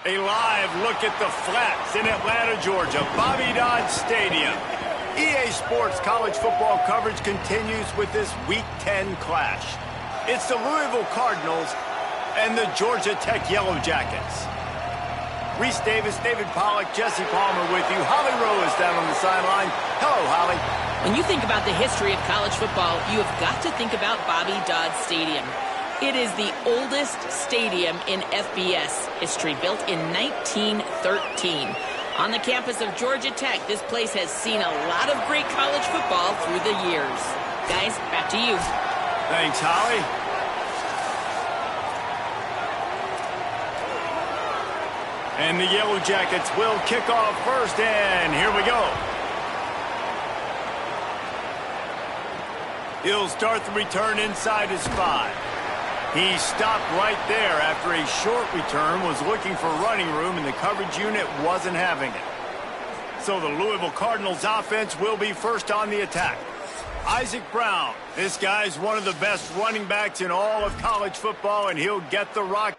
A live look at the Flats in Atlanta, Georgia, Bobby Dodd Stadium. EA Sports college football coverage continues with this Week 10 clash. It's the Louisville Cardinals and the Georgia Tech Yellow Jackets. Reese Davis, David Pollack, Jesse Palmer with you. Holly Rowe is down on the sideline. Hello, Holly. When you think about the history of college football, you have got to think about Bobby Dodd Stadium. It is the oldest stadium in FBS history, built in 1913. On the campus of Georgia Tech, this place has seen a lot of great college football through the years. Guys, back to you. Thanks, Holly. And the Yellow Jackets will kick off first, and here we go. He'll start the return inside his 5. He stopped right there after a short return, was looking for running room, and the coverage unit wasn't having it. So the Louisville Cardinals offense will be first on the attack. Isaac Brown. This guy's one of the best running backs in all of college football, and he'll get the rock.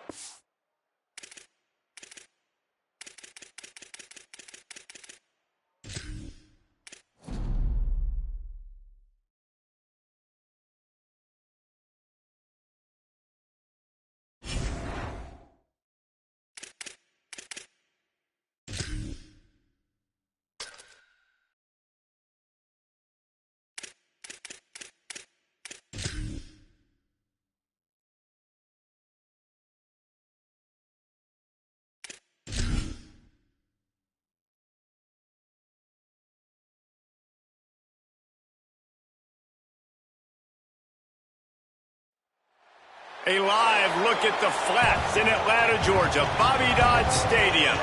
A live look at the Flats in Atlanta, Georgia, Bobby Dodd Stadium.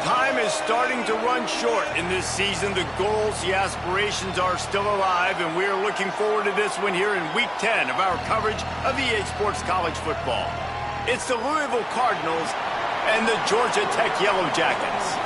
Time is starting to run short in this season. The goals, the aspirations are still alive, and we are looking forward to this one here in Week 10 of our coverage of EA Sports College Football. It's the Louisville Cardinals and the Georgia Tech Yellow Jackets.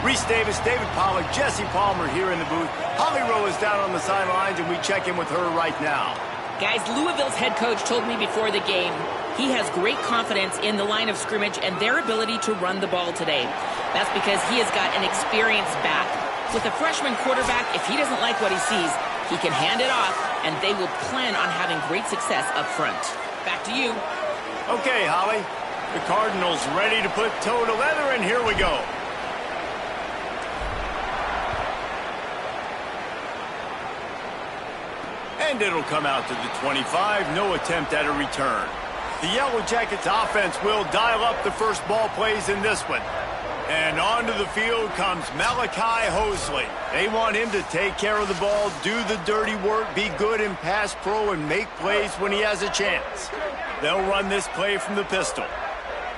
Reese Davis, David Pollack, Jesse Palmer here in the booth. Holly Rowe is down on the sidelines, and we check in with her right now. Guys, Louisville's head coach told me before the game he has great confidence in the line of scrimmage and their ability to run the ball today. That's because he has got an experienced back. With a freshman quarterback, if he doesn't like what he sees, he can hand it off, and they will plan on having great success up front. Back to you. Okay, Holly. The Cardinals ready to put toe to leather, and here we go. And it'll come out to the 25. No attempt at a return. The Yellow Jackets offense will dial up the first ball plays in this one. And onto the field comes Malachi Hosley. They want him to take care of the ball, do the dirty work, be good in pass pro, and make plays when he has a chance. They'll run this play from the pistol.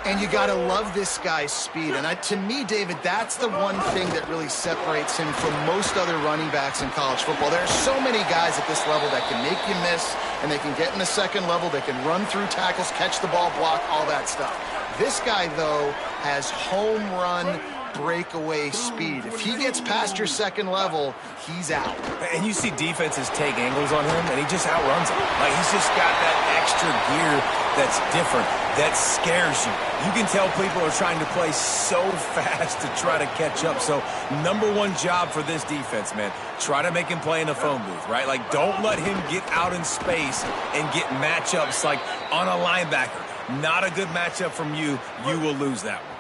And you got to love this guy's speed. And to me, David, that's the one thing that really separates him from most other running backs in college football. There are so many guys at this level that can make you miss, and they can get in the second level. They can run through tackles, catch the ball, block, all that stuff. This guy, though, has home run breakaway speed. If he gets past your second level, he's out. And you see defenses take angles on him, and he just outruns them. Like, he's just got that extra gear that's different, that scares you. You can tell people are trying to play so fast to try to catch up. So, number one job for this defense, man, try to make him play in the phone booth, right? Like, don't let him get out in space and get matchups like on a linebacker. Not a good matchup from you. You will lose that one.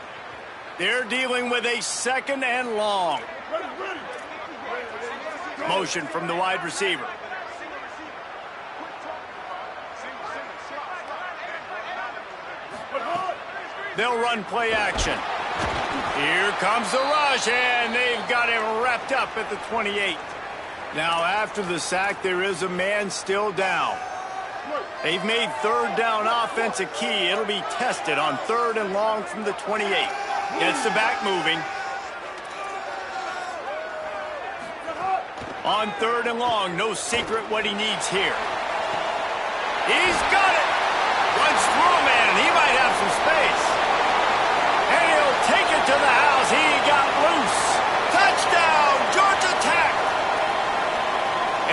They're dealing with a second and long. Motion from the wide receiver. They'll run play action. Here comes the rush, and they've got him wrapped up at the 28. Now, after the sack, there is a man still down. They've made third down offense a key. It'll be tested on third and long from the 28. Gets the back moving. On third and long, no secret what he needs here. He's got it. Runs through a man, and he might have some space. And he'll take it to the house. He got loose. Touchdown, Georgia Tech.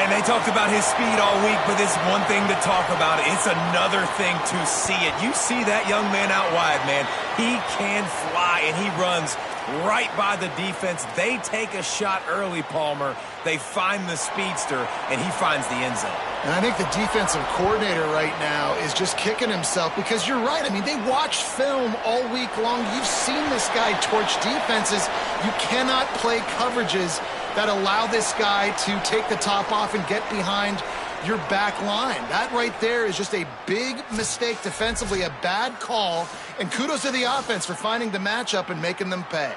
And they talked about his speed all week, but it's one thing to talk about. It's another thing to see it. You see that young man out wide, man. He can fly, and he runs right by the defense. They take a shot early, Palmer. They find the speedster, and he finds the end zone. And I think the defensive coordinator right now is just kicking himself because you're right. I mean, they watched film all week long. You've seen this guy torch defenses. You cannot play coverages that allow this guy to take the top off and get behind your back line. That right there is just a big mistake defensively, a bad call, and kudos to the offense for finding the matchup and making them pay.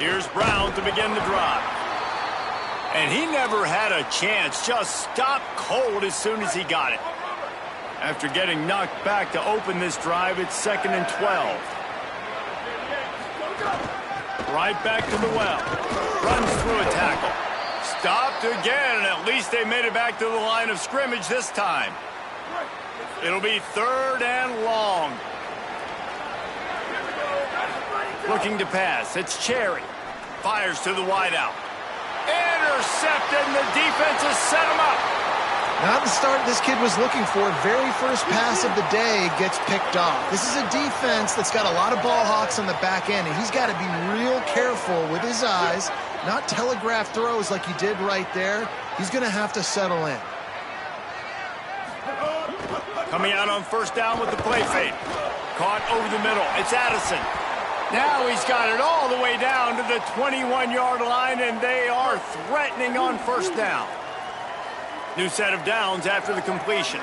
Here's Brown to begin the drive. And he never had a chance, just stopped cold as soon as he got it. After getting knocked back to open this drive, it's 2nd and 12. Right back to the well. Runs through a tackle. Stopped again, and at least they made it back to the line of scrimmage this time. It'll be 3rd and long. Looking to pass. It's Cherry. Fires to the wideout. Intercepted, and the defense has set him up. Not the start this kid was looking for. Very first pass of the day gets picked off. This is a defense that's got a lot of ball hawks on the back end, and he's got to be real careful with his eyes, not telegraph throws like he did right there. He's going to have to settle in. Coming out on 1st down with the play fake. Caught over the middle. It's Addison. Now he's got it all the way down to the 21-yard line, and they are threatening on 1st down. New set of downs after the completion.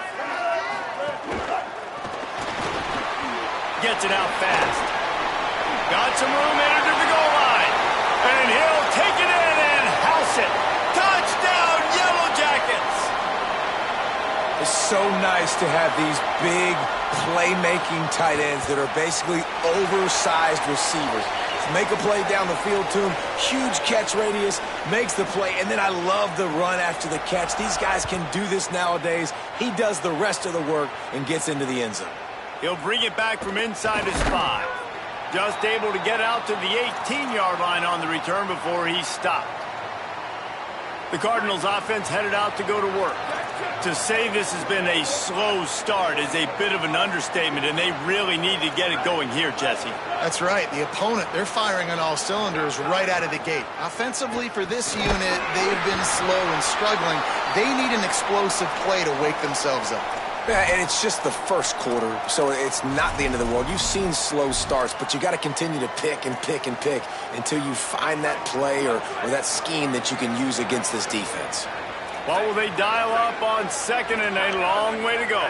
Gets it out fast. Got some room into the goal line. And he'll take it in and house it. Touchdown, Yellow Jackets! It's so nice to have these big playmaking tight ends that are basically oversized receivers. Make a play down the field to him, huge catch radius, makes the play, and then I love the run after the catch. These guys can do this nowadays. He does the rest of the work and gets into the end zone. He'll bring it back from inside his 5. Just able to get out to the 18-yard line on the return before he stopped. The Cardinals offense headed out to go to work. To say this has been a slow start is a bit of an understatement, and they really need to get it going here, Jesse. That's right. The opponent, they're firing on all cylinders right out of the gate. Offensively, for this unit, they've been slow and struggling. They need an explosive play to wake themselves up. Yeah, and it's just the first quarter, so it's not the end of the world. You've seen slow starts, but you got to continue to pick and pick and pick until you find that play or that scheme that you can use against this defense. Well, will they dial up on 2nd and a long way to go?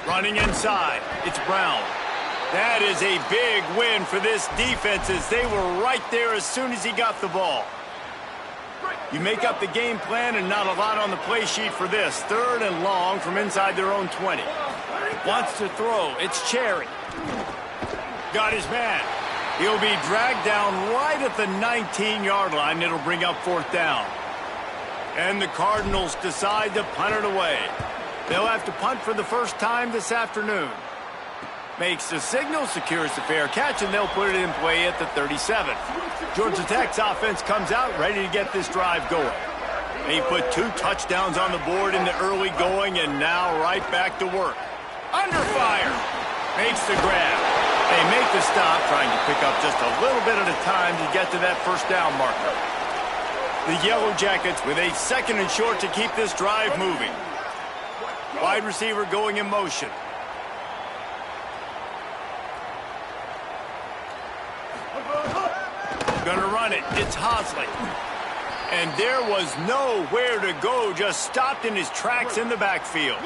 Running inside, it's Brown. That is a big win for this defense as they were right there as soon as he got the ball. You make up the game plan and not a lot on the play sheet for this. 3rd and long from inside their own 20. Wants to throw. It's Cherry. Got his man. He'll be dragged down right at the 19-yard line. It'll bring up 4th down. And the Cardinals decide to punt it away. They'll have to punt for the first time this afternoon. Makes the signal, secures the fair catch, and they'll put it in play at the 37. Georgia Tech's offense comes out ready to get this drive going. They put 2 touchdowns on the board in the early going, and now right back to work. Under fire. Makes the grab. They make the stop, trying to pick up just a little bit at a time to get to that 1st down marker. The Yellow Jackets with a 2nd and short to keep this drive moving. Wide receiver going in motion. Gonna run it. It's Hosley. And there was nowhere to go. Just stopped in his tracks in the backfield.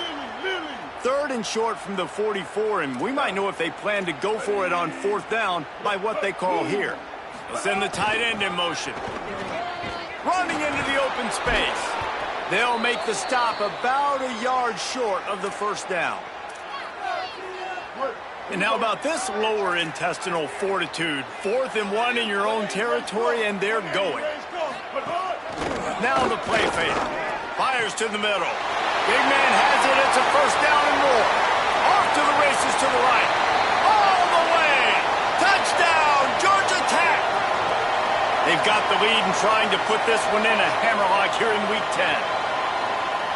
3rd and short from the 44, and we might know if they plan to go for it on 4th down by what they call here. They'll send the tight end in motion. Running into the open space. They'll make the stop about a yard short of the 1st down. And how about this lower intestinal fortitude? 4th and 1 in your own territory, and they're going. Now the play fake. fires to the middle. Big man has it. It's a first down and more. Off to the races to the right. All the way. Touchdown, Georgia Tech. They've got the lead and trying to put this one in a hammerlock here in Week 10.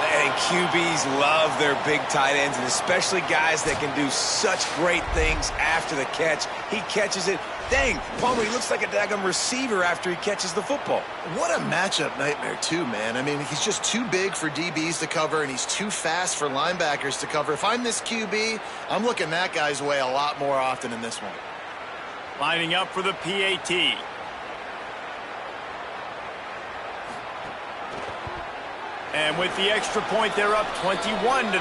And QBs love their big tight ends, and especially guys that can do such great things after the catch. He catches it. Dang, Palmer, he looks like a daggum receiver after he catches the football. What a matchup nightmare, too, man. I mean, he's just too big for DBs to cover, and he's too fast for linebackers to cover. If I'm this QB, I'm looking that guy's way a lot more often in this one. Lining up for the PAT. And with the extra point, they're up 21-0.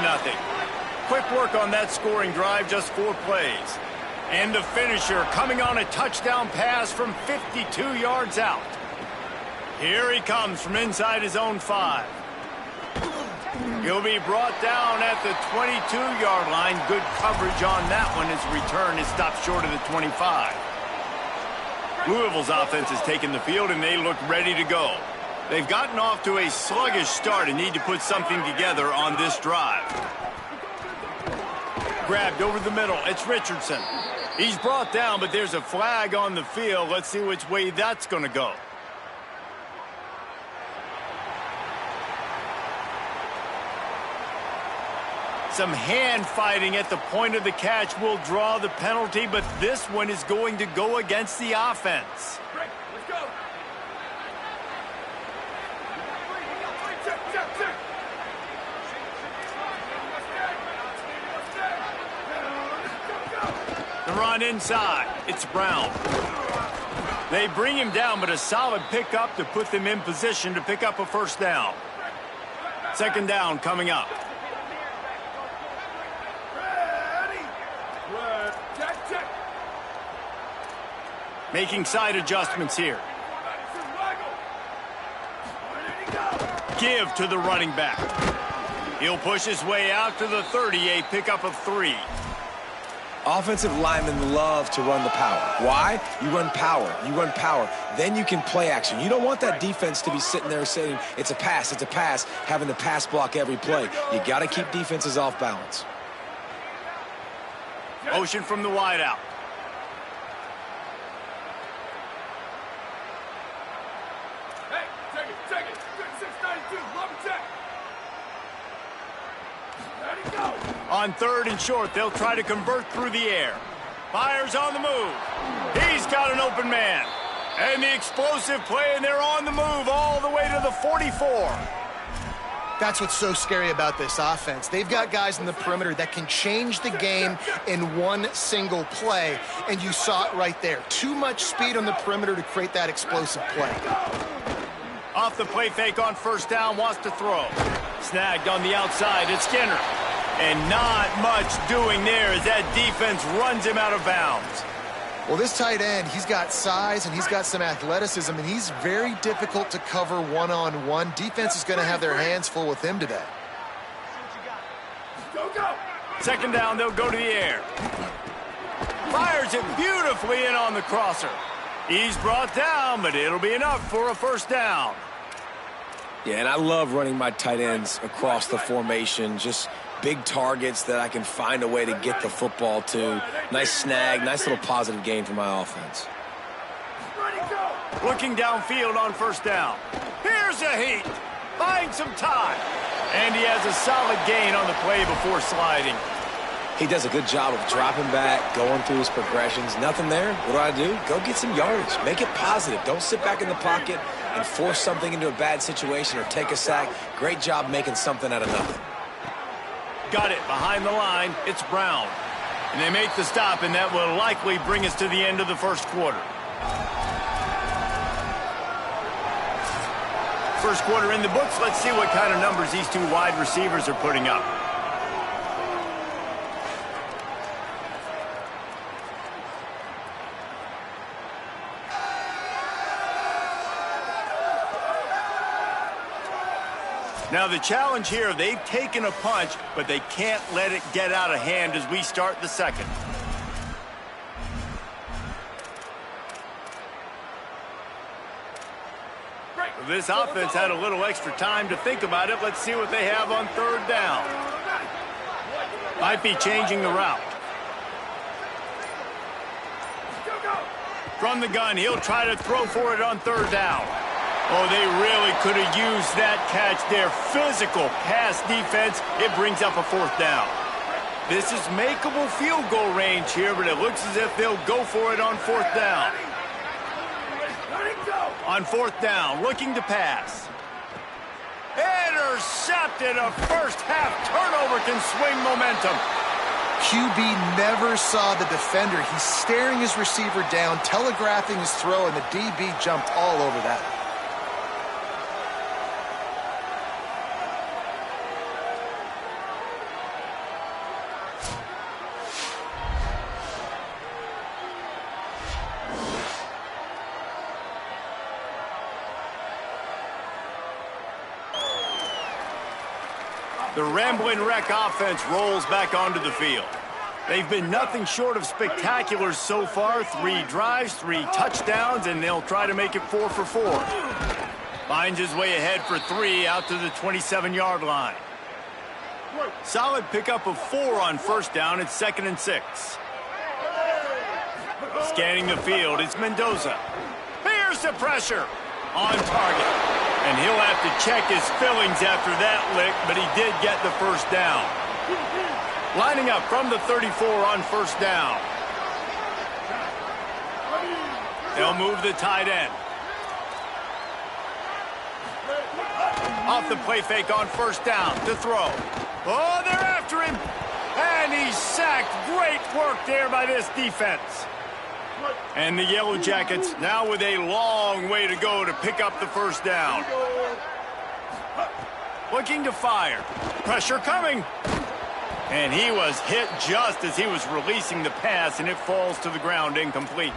Quick work on that scoring drive, just 4 plays. And the finisher coming on a touchdown pass from 52 yards out. Here he comes from inside his own 5. He'll be brought down at the 22-yard line. Good coverage on that one. His return is stopped short of the 25. Louisville's offense has taken the field, and they look ready to go. They've gotten off to a sluggish start and need to put something together on this drive. Grabbed over the middle. It's Richardson. He's brought down, but there's a flag on the field. Let's see which way that's going to go. Some hand fighting at the point of the catch will draw the penalty, but this one is going to go against the offense. Let's go. The run inside. It's Brown. They bring him down, but a solid pickup to put them in position to pick up a first down. Second down coming up. Making side adjustments here. Give to the running back. He'll push his way out to the 30, a pickup of 3. Offensive linemen love to run the power. Why? You run power. You run power. Then you can play action. You don't want that defense to be sitting there saying, it's a pass, having to pass block every play. You got to keep defenses off balance. Motion from the wideout. Hey, take it. 692, love check. Ready, go. On third and short, they'll try to convert through the air. Fires on the move. He's got an open man. And the explosive play, and they're on the move all the way to the 44. That's what's so scary about this offense. They've got guys in the perimeter that can change the game in one single play, and you saw it right there. Too much speed on the perimeter to create that explosive play. Off the play fake on first down, wants to throw. Snagged on the outside, it's Skinner. And not much doing there as that defense runs him out of bounds. Well, this tight end, he's got size and he's got some athleticism, and he's very difficult to cover one-on-one. Defense is going to have their hands full with him today. Go, go. Second down, they'll go to the air. Fires it beautifully in on the crosser. He's brought down, but it'll be enough for a first down. Yeah, and I love running my tight ends across the formation. Just big targets that I can find a way to get the football to. Nice snag, nice little positive gain for my offense. Ready, go. Looking downfield on first down. Here's a heat. Buying some time. And he has a solid gain on the play before sliding. He does a good job of dropping back, going through his progressions. Nothing there. What do? Go get some yardage. Make it positive. Don't sit back in the pocket and force something into a bad situation or take a sack. Great job making something out of nothing. Got it behind the line. It's Brown. And they make the stop, and that will likely bring us to the end of the first quarter. First quarter in the books. Let's see what kind of numbers these two wide receivers are putting up. Now the challenge here, they've taken a punch, but they can't let it get out of hand as we start the second. This offense had a little extra time to think about it. Let's see what they have on third down. Might be changing the route. From the gun, he'll try to throw for it on third down. Oh, they really could have used that catch there. Physical pass defense. It brings up a fourth down. This is makeable field goal range here, but it looks as if they'll go for it on fourth down. On fourth down, looking to pass. Intercepted. A first half turnover can swing momentum. QB never saw the defender. He's staring his receiver down, telegraphing his throw, and the DB jumped all over that. The Rambling Wreck offense rolls back onto the field. They've been nothing short of spectacular so far. 3 drives, 3 touchdowns, and they'll try to make it 4 for 4. Finds his way ahead for 3 out to the 27-yard line. Solid pickup of 4 on first down. It's 2nd and 6. Scanning the field, it's Mendoza. Here's the pressure. On target. And he'll have to check his fillings after that lick, but he did get the first down. Lining up from the 34 on first down. They'll move the tight end. Off the play fake on first down to throw. Oh, they're after him. And he's sacked. Great work there by this defense. And the Yellow Jackets now with a long way to go to pick up the first down. Looking to fire. Pressure coming. And he was hit just as he was releasing the pass, and it falls to the ground incomplete.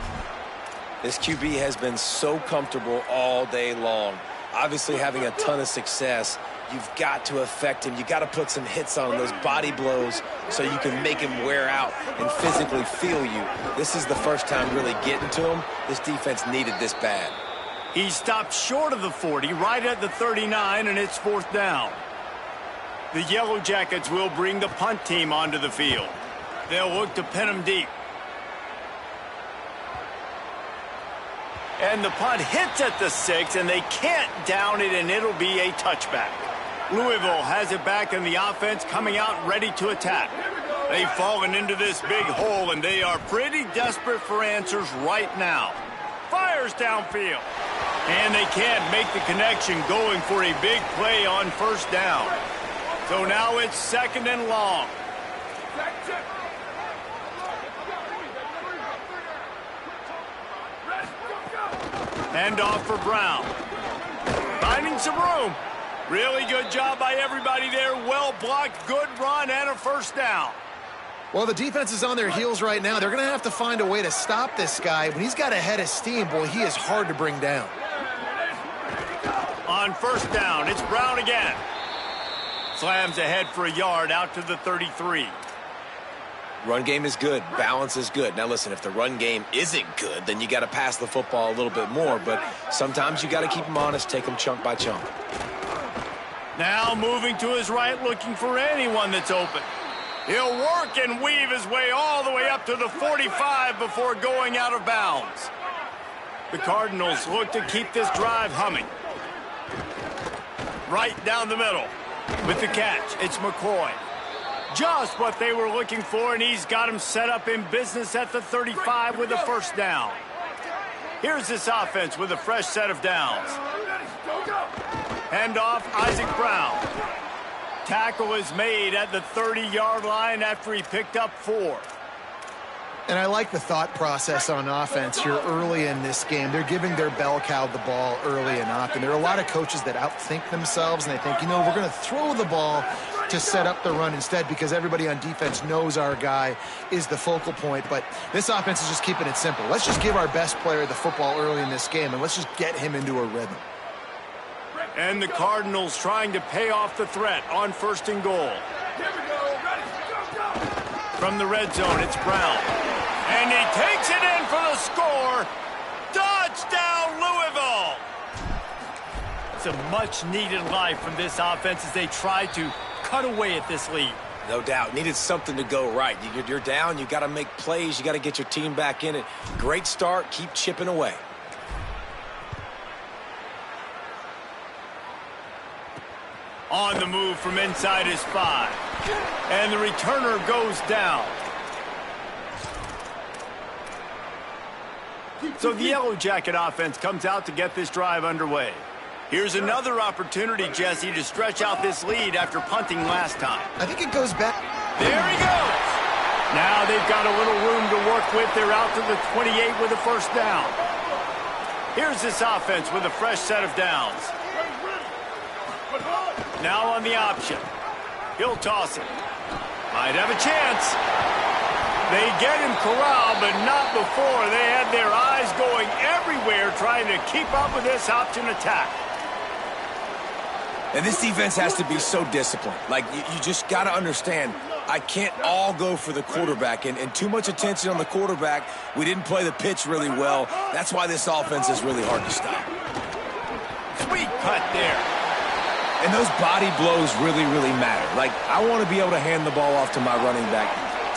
This QB has been so comfortable all day long. Obviously having a ton of success. You've got to affect him. You've got to put some hits on him, those body blows, so you can make him wear out and physically feel you. This is the first time really getting to him. This defense needed this bad. He stopped short of the 40, right at the 39, and it's fourth down. The Yellow Jackets will bring the punt team onto the field. They'll look to pin him deep. And the punt hits at the 6, and they can't down it, and it'll be a touchback. Louisville has it back in the offense, coming out ready to attack. They've fallen into this big hole, and they are pretty desperate for answers right now. Fires downfield. And they can't make the connection, going for a big play on first down. So now it's 2nd and long. Hand off for Brown. Finding some room. Really good job by everybody there. Well blocked, good run, and a first down. Well, the defense is on their heels right now. They're going to have to find a way to stop this guy. When he's got a head of steam, boy, he is hard to bring down. On first down, it's Brown again. Slams ahead for a yard out to the 33. Run game is good. Balance is good. Now, listen, if the run game isn't good, then you got to pass the football a little bit more. But sometimes you got to keep them honest, take them chunk by chunk. Now moving to his right, looking for anyone that's open. He'll work and weave his way all the way up to the 45 before going out of bounds. The Cardinals look to keep this drive humming. Right down the middle. With the catch, it's McCoy. Just what they were looking for, and he's got him set up in business at the 35 with a first down. Here's this offense with a fresh set of downs. Hand off, Isaac Brown. Tackle is made at the 30-yard line after he picked up 4. And I like the thought process on offense here early in this game. They're giving their bell cow the ball early and often. There are a lot of coaches that outthink themselves, and they think, you know, we're going to throw the ball to set up the run instead because everybody on defense knows our guy is the focal point. But this offense is just keeping it simple. Let's just give our best player the football early in this game, and let's just get him into a rhythm. And the Cardinals trying to pay off the threat on 1st and goal. From the red zone, it's Brown. And he takes it in for the score. Touchdown, Louisville! some much-needed life from this offense as they try to cut away at this lead. No doubt. Needed something to go right. You're down. You got to make plays. You got to get your team back in it. Great start. Keep chipping away. On the move from inside his 5. And the returner goes down. So the Yellow Jacket offense comes out to get this drive underway. Here's another opportunity, Jesse, to stretch out this lead after punting last time. I think it goes back. There he goes. Now they've got a little room to work with. They're out to the 28 with a first down. Here's this offense with a fresh set of downs. Now on the option. He'll toss it. Might have a chance. They get him corralled, but not before. They had their eyes going everywhere trying to keep up with this option attack. And this defense has to be so disciplined. Like, you just got to understand, I can't all go for the quarterback. And too much attention on the quarterback. We didn't play the pitch really well. That's why this offense is really hard to stop. Sweet cut there. And those body blows really, really matter. Like, I want to be able to hand the ball off to my running back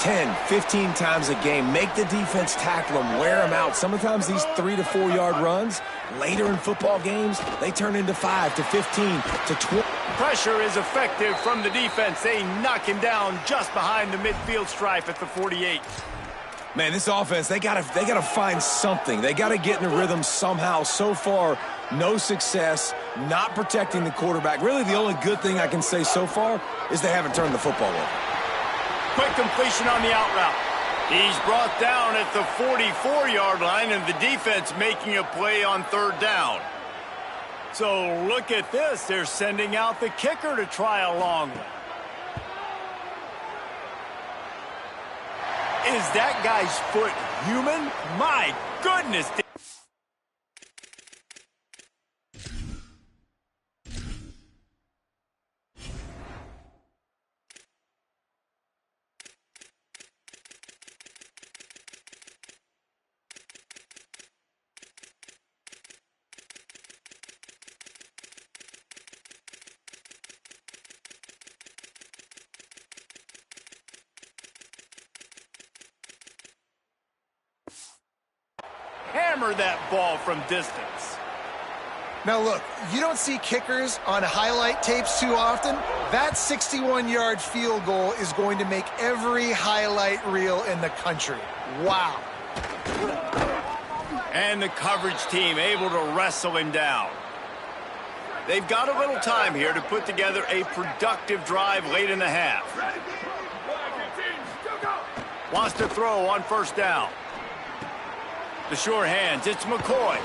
10, 15 times a game. Make the defense tackle them, wear them out. Sometimes these 3 to 4 yard runs, later in football games, they turn into 5 to 15 to 20. Pressure is effective from the defense. They knock him down just behind the midfield stripe at the 48. Man, this offense, they gotta find something. They gotta get in a rhythm somehow. So far, no success, not protecting the quarterback. Really, the only good thing I can say so far is they haven't turned the football over. Quick completion on the out route. He's brought down at the 44-yard line, and the defense making a play on third down. So look at this. They're sending out the kicker to try a long one. Is that guy's foot human? My goodness. Hammer that ball from distance. Now look, you don't see kickers on highlight tapes too often. That 61-yard field goal is going to make every highlight reel in the country. Wow. And the coverage team able to wrestle him down. They've got a little time here to put together a productive drive late in the half. Wants to throw on first down. The sure hands, it's McCoy.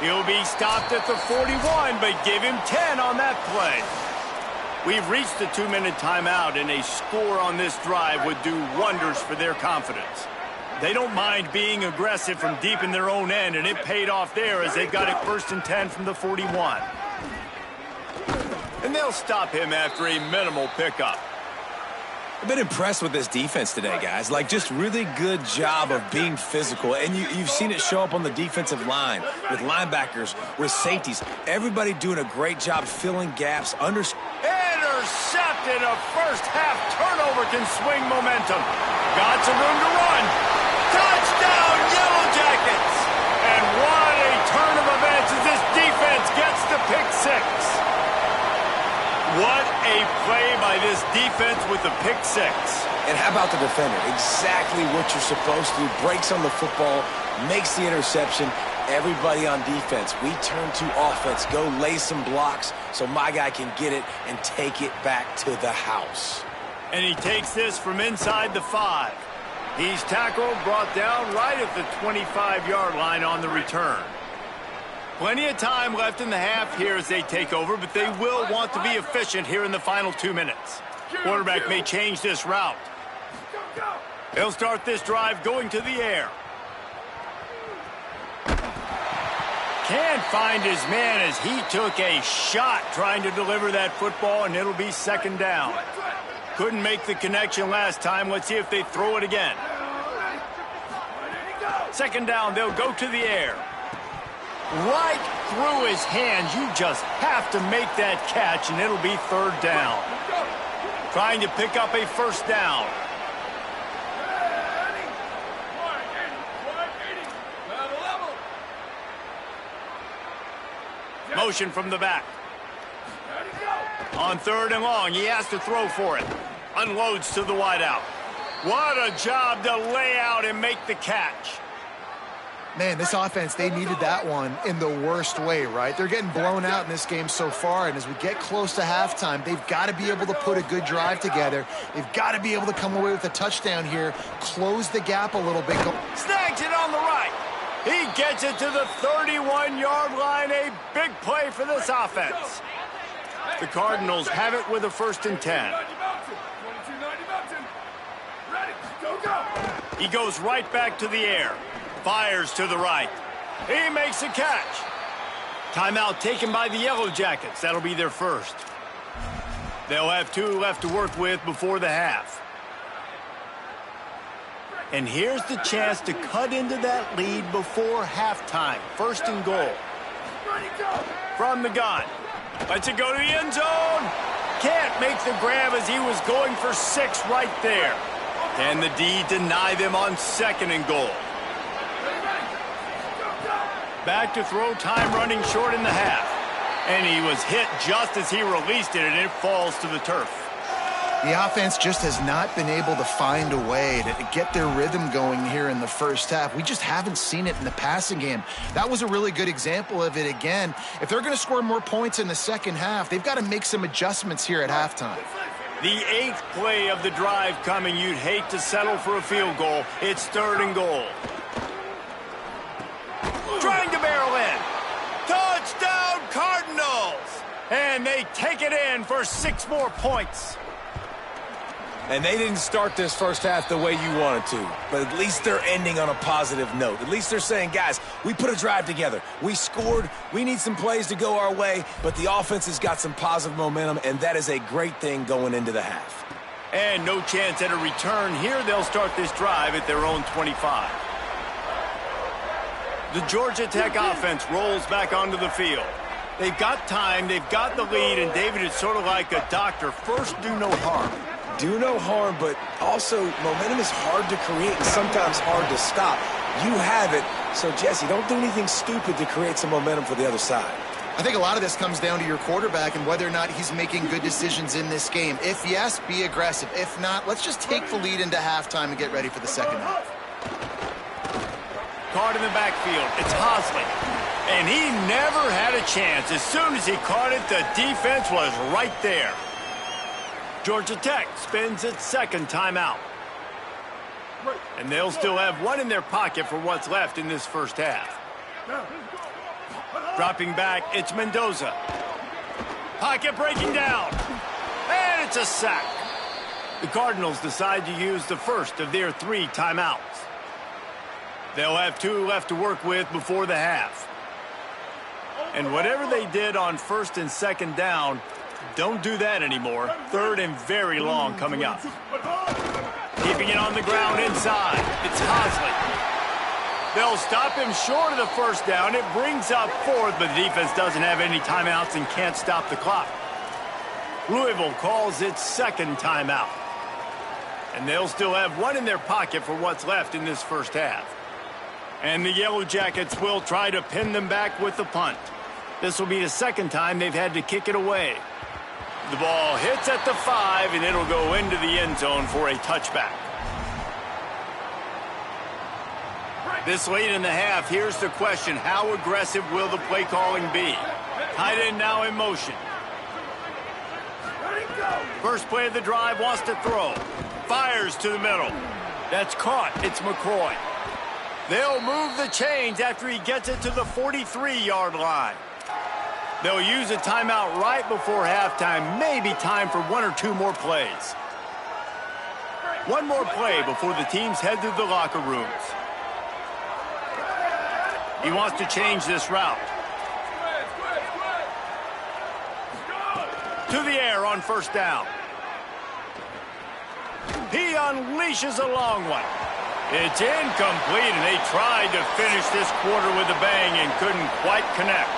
He'll be stopped at the 41, but give him 10 on that play. We've reached the 2-minute timeout, and a score on this drive would do wonders for their confidence. They don't mind being aggressive from deep in their own end, and it paid off there as they've got it 1st and 10 from the 41. And they'll stop him after a minimal pickup. I've been impressed with this defense today, guys. Like, just really good job of being physical. And you've seen it show up on the defensive line with linebackers, with safeties. Everybody doing a great job filling gaps. Intercepted. A first-half turnover can swing momentum. Got some room to run. Touchdown, Yellow Jackets. And what a turn of events as this defense gets the pick 6. What a play by this defense with the pick 6. And how about the defender? Exactly what you're supposed to do. Breaks on the football, makes the interception. Everybody on defense, we turn to offense. Go lay some blocks so my guy can get it and take it back to the house. And he takes this from inside the 5. He's tackled, brought down right at the 25-yard line on the return. Plenty of time left in the half here as they take over, but they will want to be efficient here in the final 2 minutes. Quarterback may change this route. He'll start this drive going to the air. Can't find his man as he took a shot trying to deliver that football, and it'll be 2nd down. Couldn't make the connection last time. Let's see if they throw it again. 2nd down, they'll go to the air. right through his hands. You just have to make that catch, and it'll be third down. Trying to pick up a first down. Motion from the back. On third and long, he has to throw for it. Unloads to the wideout. What a job to lay out and make the catch. Man, this offense, they needed that one in the worst way, right? They're getting blown out in this game so far, and as we get close to halftime, they've got to be able to put a good drive together. They've got to be able to come away with a touchdown here, close the gap a little bit. Snags it on the right. He gets it to the 31-yard line. A big play for this offense. The Cardinals have it with a 1st and 10. He goes right back to the air. Fires to the right. He makes a catch. Timeout taken by the Yellow Jackets. That'll be their first. They'll have 2 left to work with before the half. And here's the chance to cut into that lead before halftime. 1st and goal. From the gun. Lets it go to the end zone. Can't make the grab as he was going for 6 right there. Can the D deny them on 2nd and goal? Back to throw, time running short in the half. And he was hit just as he released it, and it falls to the turf. The offense just has not been able to find a way to get their rhythm going here in the first half. We just haven't seen it in the passing game. That was a really good example of it again. If they're going to score more points in the second half, they've got to make some adjustments here at halftime. The 8th play of the drive coming. You'd hate to settle for a field goal. It's 3rd and goal. Trying to barrel in. Touchdown, Cardinals! And they take it in for 6 more points. And they didn't start this first half the way you wanted to, but at least they're ending on a positive note. At least they're saying, guys, we put a drive together. We scored. We need some plays to go our way, but the offense has got some positive momentum, and that is a great thing going into the half. And no chance at a return here. They'll start this drive at their own 25. The Georgia Tech offense rolls back onto the field. They've got time, they've got the lead, and David, it's sort of like a doctor. First, do no harm. Do no harm, but also momentum is hard to create and sometimes hard to stop. You have it, so Jesse, don't do anything stupid to create some momentum for the other side. I think a lot of this comes down to your quarterback and whether or not he's making good decisions in this game. If yes, be aggressive. If not, let's just take the lead into halftime and get ready for the second half. Caught in the backfield. It's Hosley. And he never had a chance. As soon as he caught it, the defense was right there. Georgia Tech spends its 2nd timeout. And they'll still have 1 in their pocket for what's left in this first half. Dropping back, it's Mendoza. Pocket breaking down. And it's a sack. The Cardinals decide to use the first of their 3 timeouts. They'll have 2 left to work with before the half. And whatever they did on 1st and 2nd down, don't do that anymore. 3rd and very long coming up. Keeping it on the ground inside. It's Hosley. They'll stop him short of the 1st down. It brings up 4th, but the defense doesn't have any timeouts and can't stop the clock. Louisville calls its 2nd timeout. And they'll still have 1 in their pocket for what's left in this first half. And the Yellow Jackets will try to pin them back with the punt. This will be the 2nd time they've had to kick it away. The ball hits at the 5, and it'll go into the end zone for a touchback. This late in the half, here's the question. How aggressive will the play calling be? Tight end now in motion. First play of the drive, wants to throw. Fires to the middle. That's caught. It's McCoy. They'll move the chains after he gets it to the 43-yard line. They'll use a timeout right before halftime. Maybe time for 1 or 2 more plays. 1 more play before the teams head to the locker rooms. He wants to change this route. To the air on 1st down. He unleashes a long one. It's incomplete, and they tried to finish this quarter with a bang and couldn't quite connect.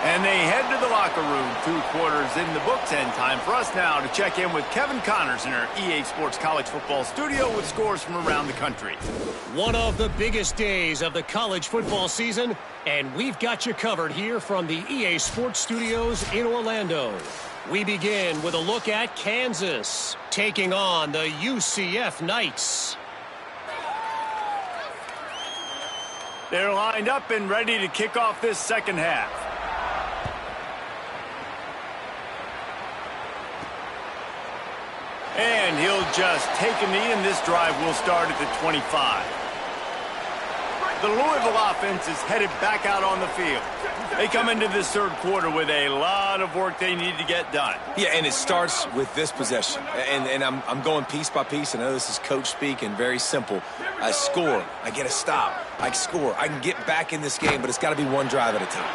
And they head to the locker room. 2 quarters in the books, and time for us now to check in with Kevin Connors in our EA Sports College Football studio with scores from around the country. One of the biggest days of the college football season, and we've got you covered here from the EA Sports Studios in Orlando. We begin with a look at Kansas, taking on the UCF Knights. They're lined up and ready to kick off this second half. And he'll just take a knee, and this drive will start at the 25. The Louisville offense is headed back out on the field. They come into this third quarter with a lot of work they need to get done. Yeah, and it starts with this possession. And I'm going piece by piece. I know this is coach speak and very simple. I score. I get a stop. I score. I can get back in this game, but it's got to be one drive at a time.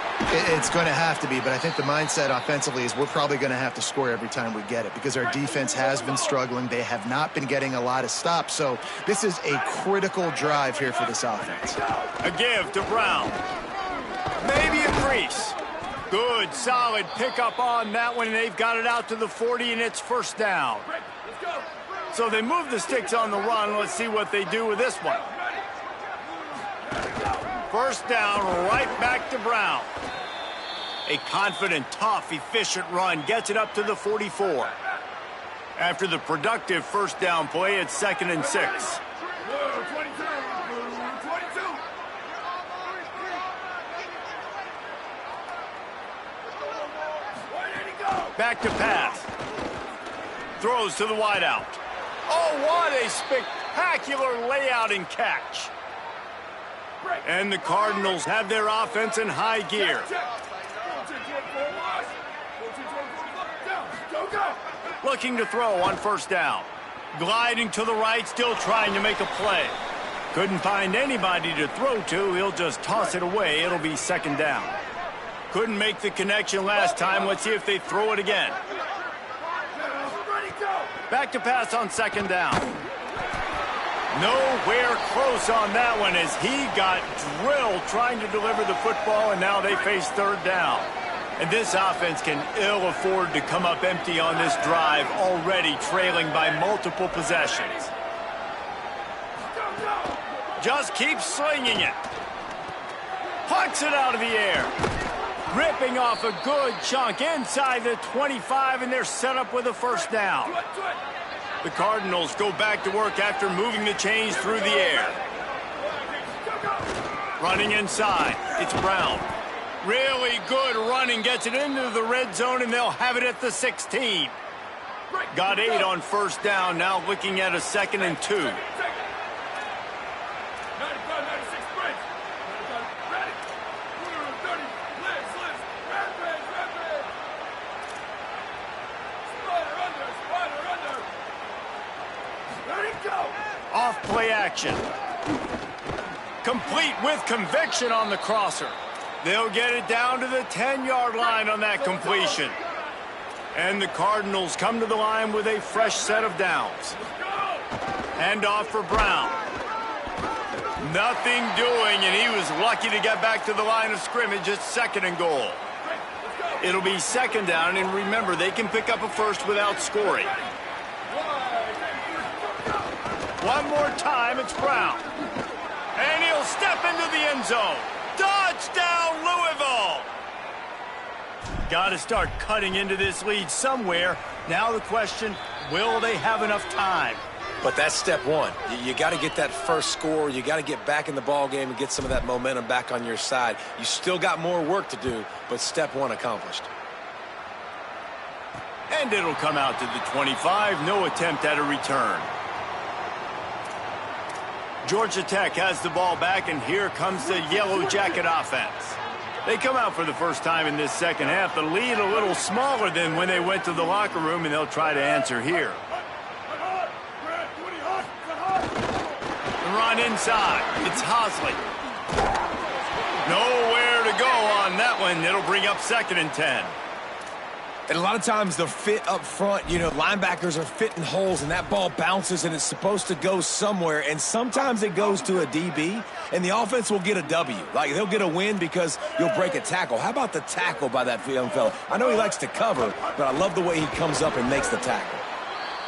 It's going to have to be, but I think the mindset offensively is we're probably going to have to score every time we get it because our defense has been struggling. They have not been getting a lot of stops, so this is a critical drive here for this offense. A give to Brown. Maybe a crease. Good, solid pickup on that one, and they've got it out to the 40, and it's first down. So they move the sticks on the run. Let's see what they do with this one. First down, right back to Brown. A confident, tough, efficient run gets it up to the 44. After the productive first down play, it's 2nd and 6. Back to pass. Throws to the wideout. Oh, what a spectacular layout and catch. And the Cardinals have their offense in high gear. Looking to throw on first down. Gliding to the right, still trying to make a play. Couldn't find anybody to throw to. He'll just toss it away. It'll be 2nd down. Couldn't make the connection last time. Let's see if they throw it again. Back to pass on 2nd down. Nowhere close on that one as he got drilled trying to deliver the football, and now they face 3rd down. And this offense can ill afford to come up empty on this drive, already trailing by multiple possessions. Just keep slinging it. Pucks it out of the air. Ripping off a good chunk inside the 25, and they're set up with a first down. The Cardinals go back to work after moving the chains through the air. Running inside, it's Brown. Really good running, gets it into the red zone, and they'll have it at the 16. Got 8 on first down, now looking at a 2nd and 2. Off play action. Complete with conviction on the crosser. They'll get it down to the 10-yard line on that completion. And the Cardinals come to the line with a fresh set of downs. Hand off for Brown. Nothing doing, and he was lucky to get back to the line of scrimmage at 2nd and goal. It'll be 2nd down, and remember, they can pick up a first without scoring. One more time, it's Brown. And he'll step into the end zone. Touchdown, Louisville! Got to start cutting into this lead somewhere. Now the question, will they have enough time? But that's step one. You got to get that first score. You got to get back in the ball game and get some of that momentum back on your side. You still got more work to do, but step one accomplished. And it'll come out to the 25. No attempt at a return. Georgia Tech has the ball back, and here comes the Yellow Jacket offense. They come out for the first time in this second half. The lead a little smaller than when they went to the locker room, and they'll try to answer here. The run inside. It's Hosley. Nowhere to go on that one. It'll bring up 2nd and 10. And a lot of times they're fit up front. You know, linebackers are fitting holes, and that ball bounces, and it's supposed to go somewhere. And sometimes it goes to a DB, and the offense will get a W. Like, they'll get a win because you'll break a tackle. How about the tackle by that young fella? I know he likes to cover, but I love the way he comes up and makes the tackle.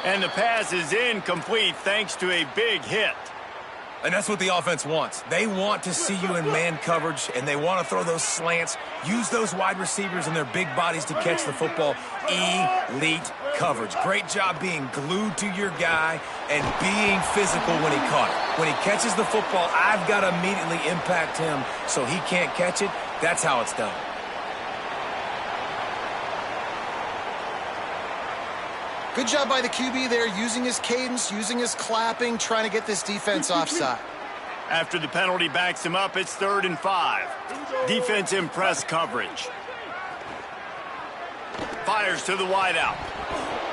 And the pass is incomplete thanks to a big hit. And that's what the offense wants. They want to see you in man coverage, and they want to throw those slants, use those wide receivers and their big bodies to catch the football. Elite coverage. Great job being glued to your guy and being physical when he caught it. When he catches the football, I've got to immediately impact him so he can't catch it. That's how it's done. Good job by the QB there, using his cadence, using his clapping, trying to get this defense offside. After the penalty backs him up, it's 3rd and 5. Defense in press coverage. Fires to the wideout.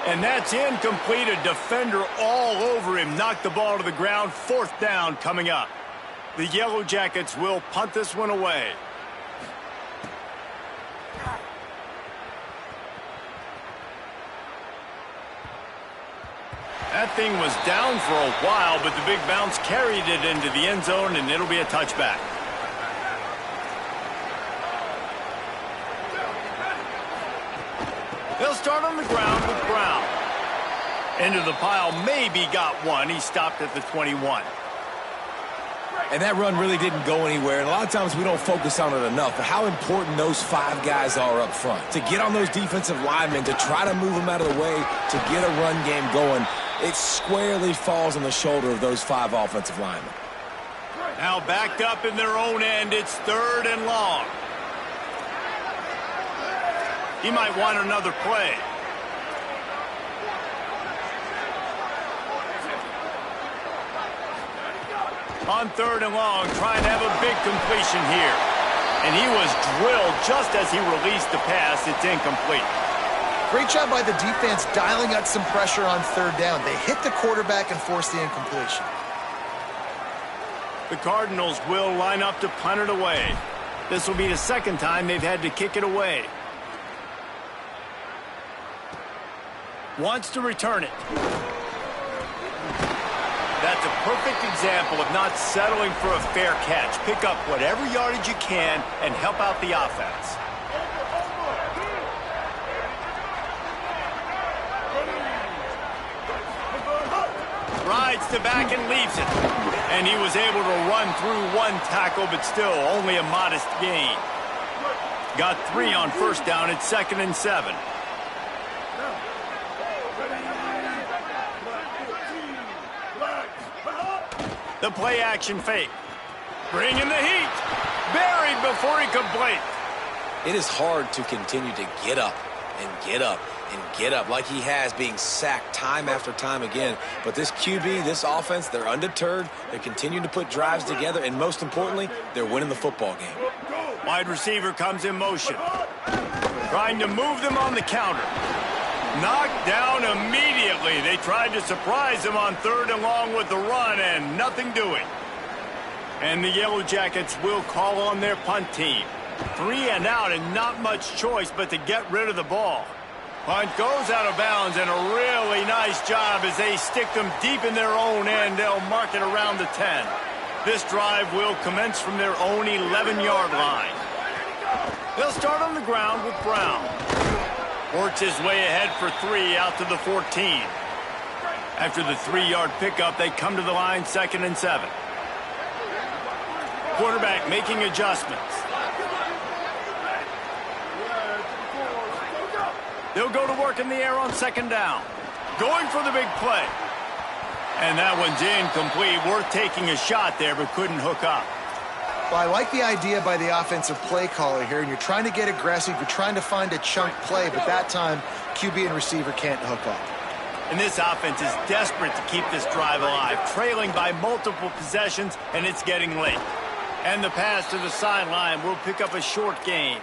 And that's incomplete. A defender all over him. Knocked the ball to the ground. 4th down coming up. The Yellow Jackets will punt this one away. That thing was down for a while, but the big bounce carried it into the end zone, and it'll be a touchback. They'll start on the ground with Brown. Into the pile, maybe got one. He stopped at the 21. And that run really didn't go anywhere. And a lot of times we don't focus on it enough. But how important those 5 guys are up front. To get on those defensive linemen, to try to move them out of the way, to get a run game going, it squarely falls on the shoulder of those 5 offensive linemen. Now backed up in their own end, it's 3rd and long. He might want another play. On 3rd and long, trying to have a big completion here. And he was drilled just as he released the pass. It's incomplete. Great job by the defense dialing up some pressure on 3rd down. They hit the quarterback and forced the incompletion. The Cardinals will line up to punt it away. This will be the 2nd time they've had to kick it away. Wants to return it. That's a perfect example of not settling for a fair catch. Pick up whatever yardage you can and help out the offense. Rides to back and leaves it. And he was able to run through 1 tackle, but still only a modest gain. Got 3 on 1st down. It's 2nd and 7. The play action fake. Bringing the heat. Buried before he could blink. It is hard to continue to get up and get up and get up like he has, being sacked time after time again. But this QB, this offense, they're undeterred. They're continuing to put drives together, and most importantly, they're winning the football game. Wide receiver comes in motion. Trying to move them on the counter. Knocked down immediately. They tried to surprise him on 3rd and long with the run, and nothing doing. And the Yellow Jackets will call on their punt team. 3 and out, and not much choice but to get rid of the ball. Punt goes out of bounds, and a really nice job as they stick them deep in their own end. They'll mark it around the 10. This drive will commence from their own 11-yard line. They'll start on the ground with Brown. Works his way ahead for 3 out to the 14. After the 3-yard pickup, they come to the line 2nd and 7. Quarterback making adjustments. They'll go to work in the air on 2nd down. Going for the big play. And that one's incomplete. Worth taking a shot there, but couldn't hook up. Well, I like the idea by the offensive play caller here, and you're trying to get aggressive. You're trying to find a chunk play, but that time, QB and receiver can't hook up. And this offense is desperate to keep this drive alive, trailing by multiple possessions, and it's getting late. And the pass to the sideline will pick up a short gain.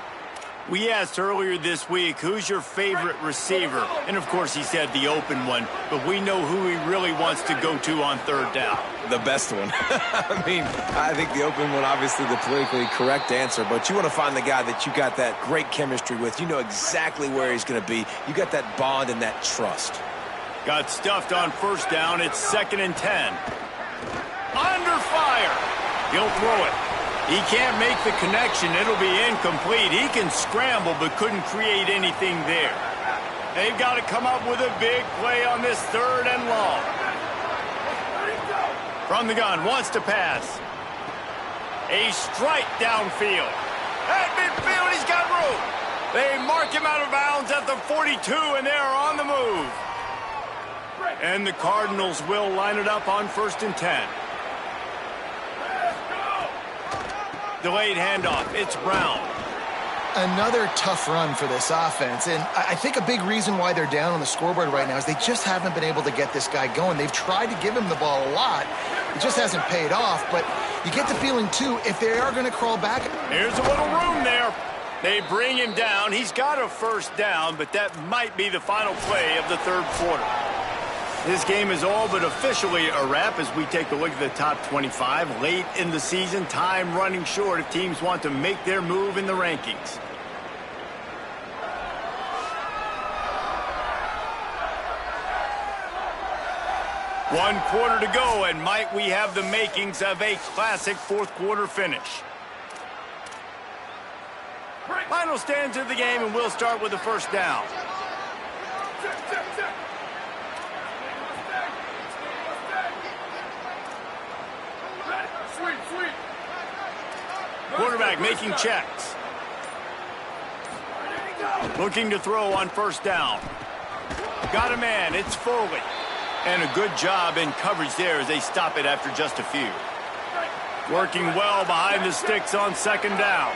We asked earlier this week, who's your favorite receiver? And, of course, he said the open one, but we know who he really wants to go to on third down. The best one. I mean, I think the open one, obviously the politically correct answer, but you want to find the guy that you got that great chemistry with. You know exactly where he's going to be. You got that bond and that trust. Got stuffed on first down. It's 2nd and 10. Under fire. He'll throw it. He can't make the connection. It'll be incomplete. He can scramble but couldn't create anything there. They've got to come up with a big play on this 3rd and long. From the gun, wants to pass. A strike downfield. At midfield, he's got room. They mark him out of bounds at the 42, and they're on the move. And the Cardinals will line it up on 1st and 10. Delayed handoff. It's Brown. Another tough run for this offense, and I think a big reason why they're down on the scoreboard right now is they just haven't been able to get this guy going. They've tried to give him the ball a lot. It just hasn't paid off, but you get the feeling, too, if they are going to crawl back. Here's a little room there. They bring him down. He's got a first down, but that might be the final play of the 3rd quarter. This game is all but officially a wrap as we take a look at the top 25. Late in the season, time running short if teams want to make their move in the rankings. One quarter to go, and might we have the makings of a classic 4th quarter finish. Final stands of the game, and we'll start with the first down. Quarterback making checks. Looking to throw on first down. Got a man. It's Foley. And a good job in coverage there as they stop it after just a few. Working well behind the sticks on 2nd down.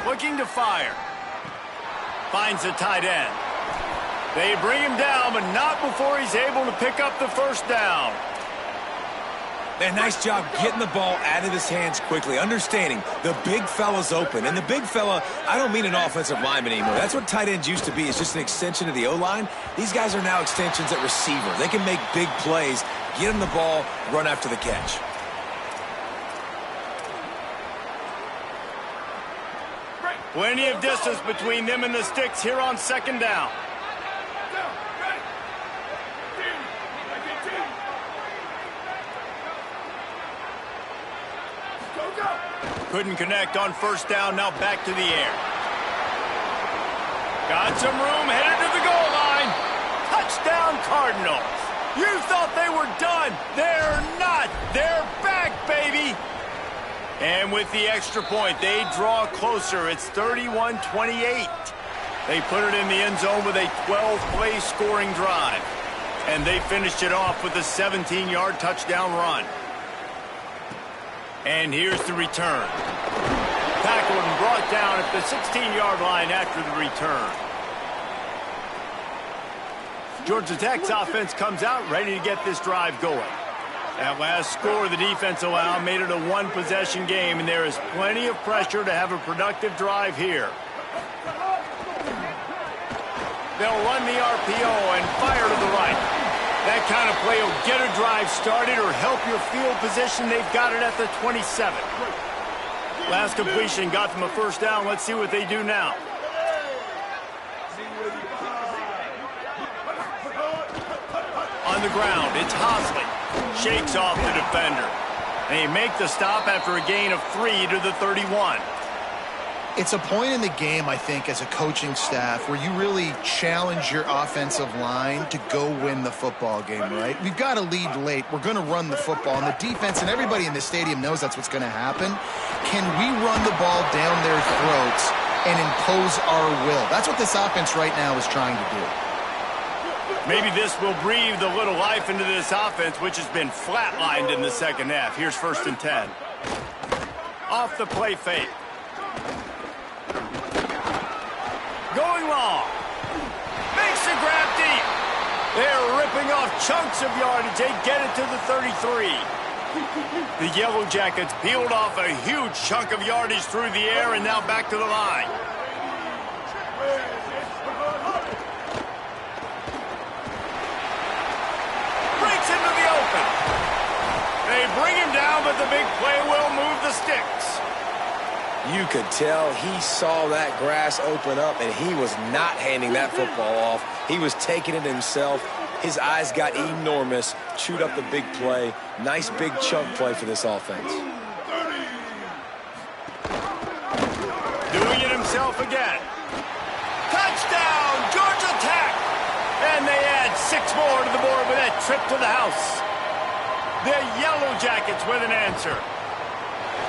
Looking to fire. Finds the tight end. They bring him down, but not before he's able to pick up the first down. Man, nice job getting the ball out of his hands quickly, understanding the big fella's open. And the big fella, I don't mean an offensive lineman anymore. That's what tight ends used to be. It's just an extension of the O-line. These guys are now extensions at receiver. They can make big plays, get him the ball, run after the catch. Plenty of distance between them and the sticks here on 2nd down. Couldn't connect on first down, now back to the air. Got some room, headed to the goal line. Touchdown Cardinals. You thought they were done. They're not. They're back, baby. And with the extra point, they draw closer. It's 31-28. They put it in the end zone with a 12-play scoring drive. And they finished it off with a 17-yard touchdown run. And here's the return. Tackled and brought down at the 16-yard line after the return. Georgia Tech's offense comes out ready to get this drive going. That last score the defense allowed made it a one-possession game, and there is plenty of pressure to have a productive drive here. They'll run the RPO and fire to the right. That kind of play will get a drive started or help your field position. They've got it at the 27. Last completion got them a first down. Let's see what they do now. On the ground, it's Hosley. Shakes off the defender. And they make the stop after a gain of 3 to the 31. It's a point in the game, I think, as a coaching staff where you really challenge your offensive line to go win the football game, right? We've got to lead late. We're going to run the football. And the defense and everybody in the stadium knows that's what's going to happen. Can we run the ball down their throats and impose our will? That's what this offense right now is trying to do. Maybe this will breathe a little life into this offense, which has been flatlined in the second half. Here's 1st and 10. Off the play fake. Going long. Makes the grab deep. They're ripping off chunks of yardage. They get it to the 33. The Yellow Jackets peeled off a huge chunk of yardage through the air and now back to the line. Breaks into the open. They bring him down, but the big play will move the sticks. You could tell he saw that grass open up, and he was not handing that football off. He was taking it himself. His eyes got enormous, chewed up the big play. Nice big chunk play for this offense. Doing it himself again. Touchdown, Georgia Tech! And they add 6 more to the board with that trip to the house. The Yellow Jackets with an answer.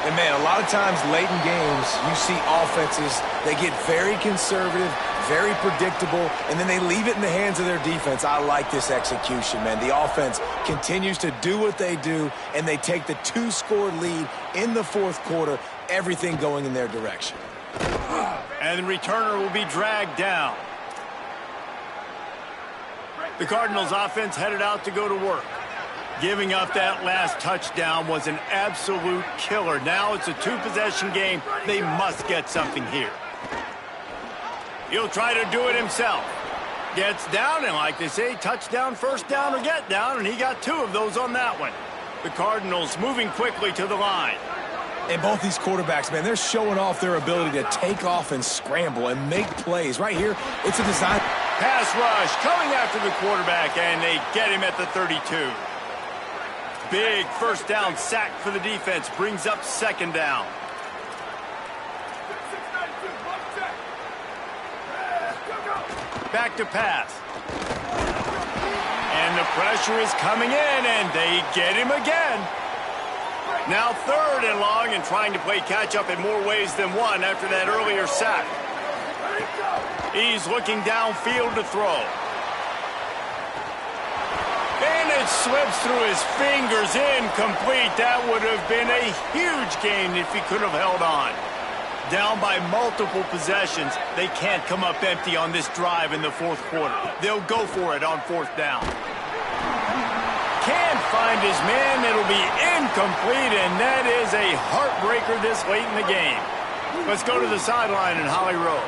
And, man, a lot of times late in games, you see offenses, they get very conservative, very predictable, and then they leave it in the hands of their defense. I like this execution, man. The offense continues to do what they do, and they take the 2-score lead in the fourth quarter, everything going in their direction. And the returner will be dragged down. The Cardinals offense headed out to go to work. Giving up that last touchdown was an absolute killer. Now it's a 2-possession game. They must get something here. He'll try to do it himself. Gets down, and like they say, touchdown, first down, or get down, and he got 2 of those on that one. The Cardinals moving quickly to the line. And both these quarterbacks, man, they're showing off their ability to take off and scramble and make plays. Right here, it's a design. Pass rush coming after the quarterback, and they get him at the 32. Big first down sack for the defense. Brings up second down. Back to pass. And the pressure is coming in, and they get him again. Now 3rd and long, and trying to play catch-up in more ways than one after that earlier sack. He's looking downfield to throw. And it slips through his fingers, incomplete. That would have been a huge gain if he could have held on. Down by multiple possessions, they can't come up empty on this drive in the fourth quarter. They'll go for it on 4th down. Can't find his man. It'll be incomplete, and that is a heartbreaker this late in the game. Let's go to the sideline in Holly Rowe.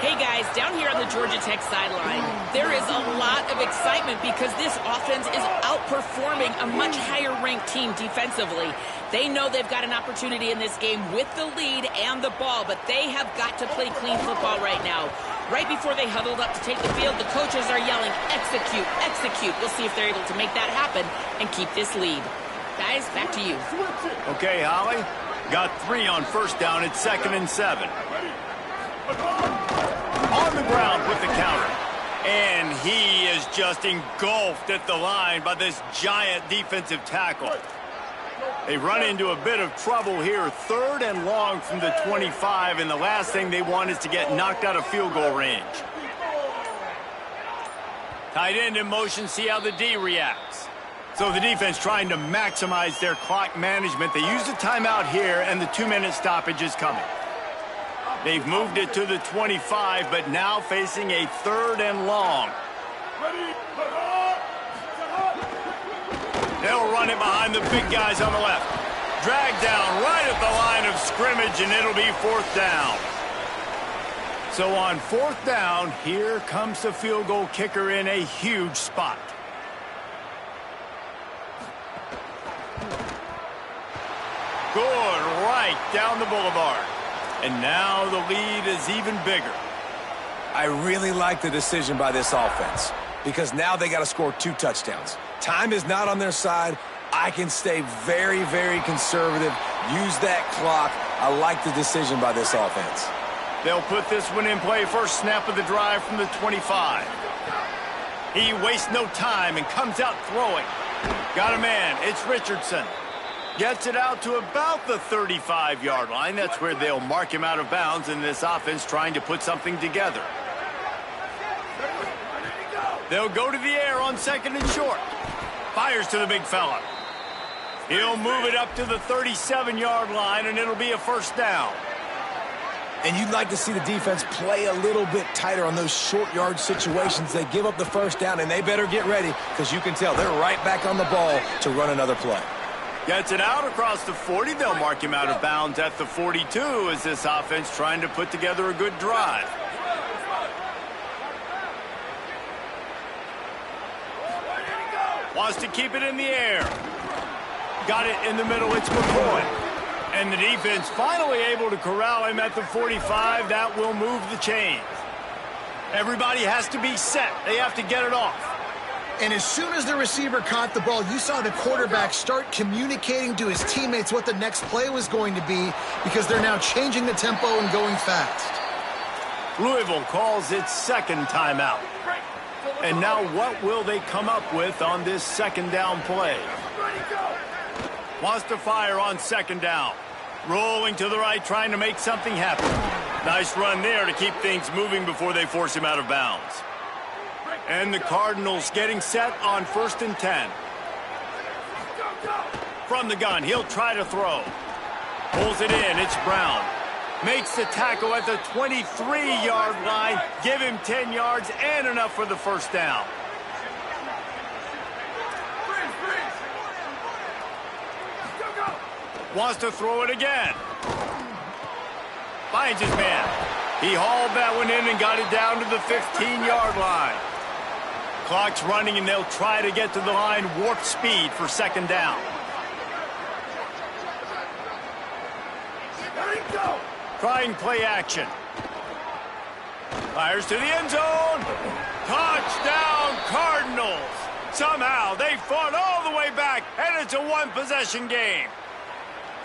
Hey guys, down here on the Georgia Tech sideline, there is a lot of excitement because this offense is outperforming a much higher-ranked team defensively. They know they've got an opportunity in this game with the lead and the ball, but they have got to play clean football right now. Right before they huddled up to take the field, the coaches are yelling, execute, execute. We'll see if they're able to make that happen and keep this lead. Guys, back to you. Okay, Holly. Got 3 on first down. It's 2nd and 7. On the ground with the counter. And he is just engulfed at the line by this giant defensive tackle. They run into a bit of trouble here. 3rd and long from the 25, and the last thing they want is to get knocked out of field goal range. Tight end in motion, see how the D reacts. So the defense trying to maximize their clock management. They use the timeout here, and the 2-minute stoppage is coming. They've moved it to the 25, but now facing a 3rd and long. They'll run it behind the big guys on the left. Drag down right at the line of scrimmage, and it'll be 4th down. So on 4th down, here comes the field goal kicker in a huge spot. Good right down the boulevard. And now the lead is even bigger. I really like the decision by this offense because now they got to score 2 touchdowns. Time is not on their side. I can stay very, very conservative, use that clock. I like the decision by this offense. They'll put this one in play. First snap of the drive from the 25. He wastes no time and comes out throwing. Got a man. It's Richardson. Gets it out to about the 35-yard line. That's where they'll mark him out of bounds in this offense trying to put something together. They'll go to the air on 2nd and short. Fires to the big fella. He'll move it up to the 37-yard line, and it'll be a first down. And you'd like to see the defense play a little bit tighter on those short yard situations. They give up the first down, and they better get ready because you can tell they're right back on the ball to run another play. Gets it out across the 40. They'll mark him out of bounds at the 42 as this offense trying to put together a good drive. Wants to keep it in the air. Got it in the middle. It's McCoy. And the defense finally able to corral him at the 45. That will move the chains. Everybody has to be set. They have to get it off. And as soon as the receiver caught the ball, you saw the quarterback start communicating to his teammates what the next play was going to be because they're now changing the tempo and going fast. Louisville calls its second timeout. And now what will they come up with on this second down play? Wants to fire on second down. Rolling to the right, trying to make something happen. Nice run there to keep things moving before they force him out of bounds. And the Cardinals getting set on 1st and 10. From the gun, he'll try to throw. Pulls it in, it's Brown. Makes the tackle at the 23-yard line. Give him 10 yards and enough for the first down. Wants to throw it again. Finds his man. He hauled that one in and got it down to the 15-yard line. Clock's running, and they'll try to get to the line warp speed for second down. Trying play action. Fires to the end zone. Touchdown, Cardinals. Somehow they fought all the way back, and it's a one-possession game.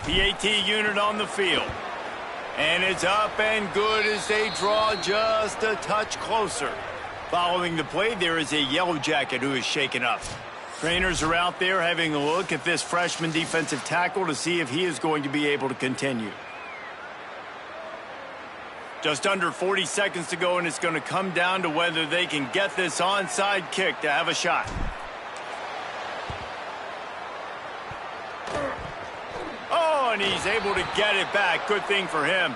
PAT unit on the field. And it's up and good as they draw just a touch closer. Following the play, there is a yellow jacket who is shaken up. Trainers are out there having a look at this freshman defensive tackle to see if he is going to be able to continue. Just under 40 seconds to go, and it's going to come down to whether they can get this onside kick to have a shot. Oh, and he's able to get it back. Good thing for him.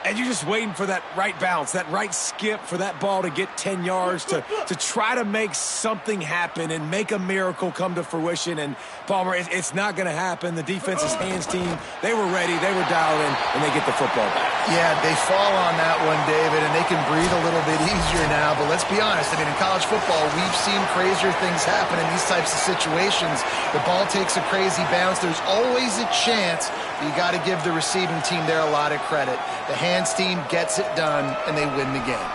And you're just waiting for that right bounce, that right skip for that ball to get 10 yards to try to make something happen and make a miracle come to fruition. And, Palmer, it's not going to happen. The defense's hands team, they were ready, they were dialed in, and they get the football back. Yeah, they fall on that one, David, and they can breathe a little bit easier now. But let's be honest, I mean, in college football, we've seen crazier things happen in these types of situations. The ball takes a crazy bounce. There's always a chance. You got to give the receiving team there a lot of credit. The hands team gets it done, and they win the game.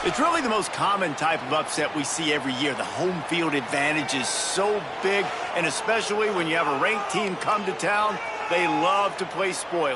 It's really the most common type of upset we see every year. The home field advantage is so big, and especially when you have a ranked team come to town, they love to play spoiler.